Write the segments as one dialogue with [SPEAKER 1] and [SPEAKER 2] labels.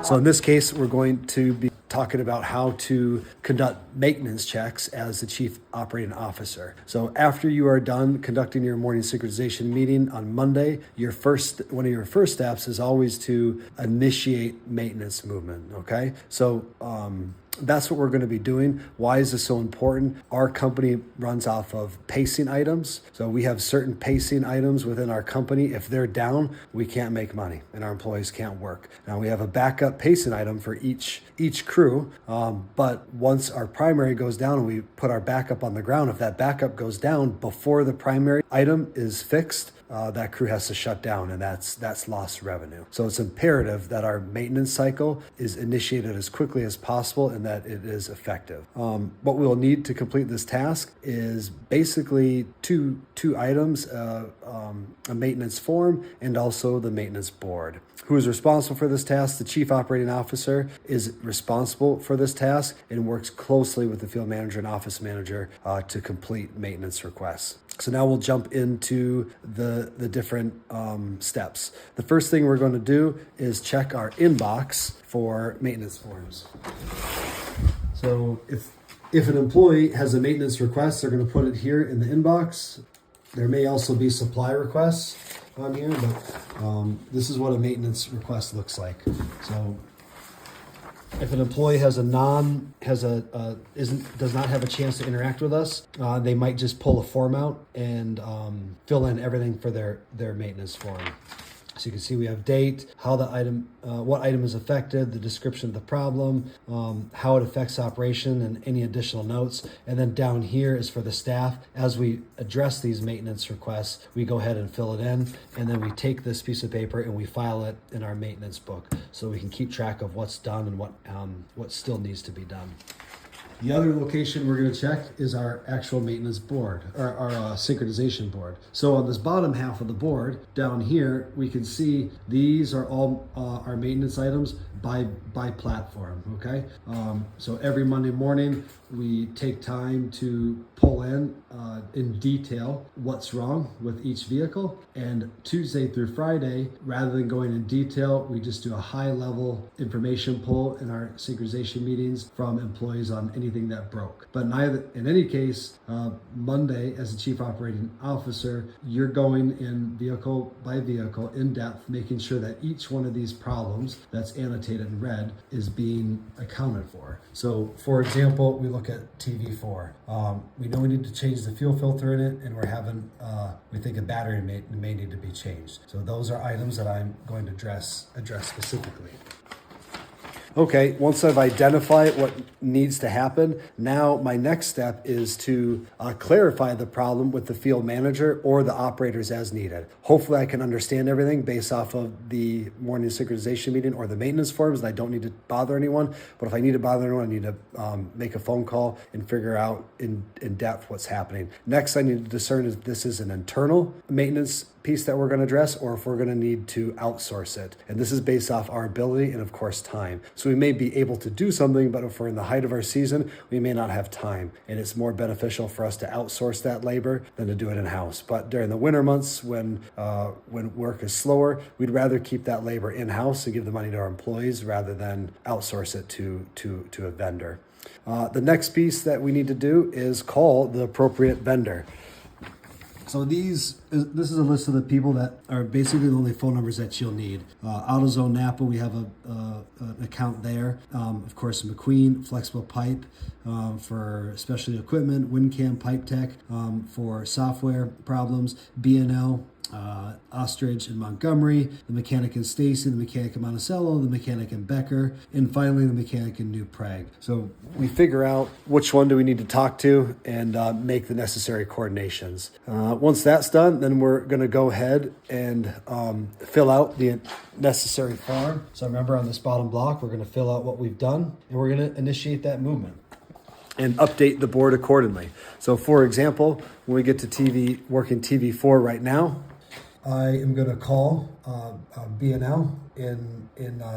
[SPEAKER 1] So in this case, we're going to be talking about how to conduct maintenance checks as the Chief Operating Officer. So after you are done conducting your morning synchronization meeting on Monday, one of your first steps is always to initiate maintenance movement, okay? So that's what we're going to be doing. Why is this so important? Our company runs off of pacing items. So we have certain pacing items within our company. If they're down, we can't make money and our employees can't work. Now we have a backup pacing item for each crew. But once our primary goes down and we put our backup on the ground, if that backup goes down before the primary item is fixed, that crew has to shut down, and that's lost revenue. So it's imperative that our maintenance cycle is initiated as quickly as possible and that it is effective. What we'll need to complete this task is basically two items, a maintenance form and also the maintenance board. Who is responsible for this task? The Chief Operating Officer is responsible for this task and works closely with the field manager and office manager to complete maintenance requests. So now we'll jump into the different steps. The first thing we're going to do is check our inbox for maintenance forms. So if an employee has a maintenance request, they're going to put it here in the inbox. There may also be supply requests on here, but this is what a maintenance request looks like. So if an employee does not have a chance to interact with us, they might just pull a form out and fill in everything for their maintenance form. So you can see we have date, how the item, what item is affected, the description of the problem, how it affects operation, and any additional notes. And then down here is for the staff. As we address these maintenance requests, we go ahead and fill it in, and then we take this piece of paper and we file it in our maintenance book, so we can keep track of what's done and what still needs to be done. The other location we're going to check is our actual maintenance board, or our synchronization board. So on this bottom half of the board, down here, we can see these are all our maintenance items by platform, okay? So every Monday morning, we take time to pull in detail what's wrong with each vehicle. And Tuesday through Friday, rather than going in detail, we just do a high level information pull in our synchronization meetings from employees on anything that broke. But in any case, Monday, as the Chief Operating Officer, you're going in vehicle by vehicle in depth, making sure that each one of these problems that's annotated in red is being accounted for. So for example, we look at TV4. We know we need to change the fuel filter in it, and we think a battery may need to be changed. So those are items that I'm going to address specifically. Okay, once I've identified what needs to happen, now my next step is to clarify the problem with the field manager or the operators as needed. Hopefully I can understand everything based off of the morning synchronization meeting or the maintenance forms, and I don't need to bother anyone. But if I need to bother anyone, I need to make a phone call and figure out in depth what's happening. Next, I need to discern if this is an internal maintenance piece that we're going to address, or if we're going to need to outsource it. And this is based off our ability and of course time. So we may be able to do something, but if we're in the height of our season, we may not have time. And it's more beneficial for us to outsource that labor than to do it in-house. But during the winter months when work is slower, we'd rather keep that labor in-house and give the money to our employees rather than outsource it to a vendor. The next piece that we need to do is call the appropriate vendor. So this is a list of the people that are basically the only phone numbers that you'll need. AutoZone Napa, we have an account there. Of course, McQueen, Flexible Pipe for specialty equipment, WinCam Pipe Tech for software problems, B&L, Ostrich in Montgomery, the mechanic in Stacy, the mechanic in Monticello, the mechanic in Becker, and finally the mechanic in New Prague. So we figure out which one do we need to talk to and make the necessary coordinations. Once that's done, then we're going to go ahead and fill out the necessary form. So remember, on this bottom block, we're going to fill out what we've done, and we're going to initiate that movement and update the board accordingly. So for example, when we get to working TV4 right now, I am going to call B&L in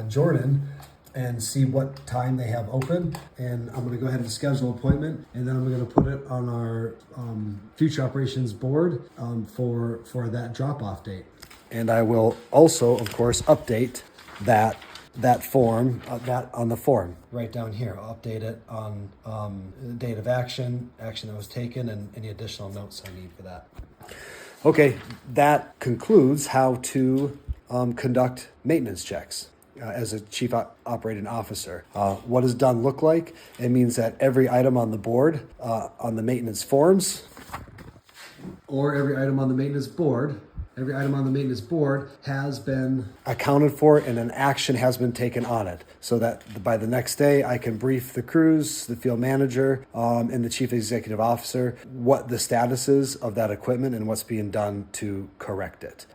[SPEAKER 1] Jordan and see what time they have open. And I'm going to go ahead and schedule an appointment, and then I'm going to put it on our future operations board for that drop-off date. And I will also, of course, update that that form, that on the form right down here. I'll update it on date of action that was taken, and any additional notes I need for that. Okay, that concludes how to conduct maintenance checks as a chief operating officer. What does done look like? It means that every item on the board, on the maintenance forms, or every item on the maintenance board, has been accounted for and an action has been taken on it, so that by the next day I can brief the crews, the field manager, and the chief executive officer what the status is of that equipment and what's being done to correct it.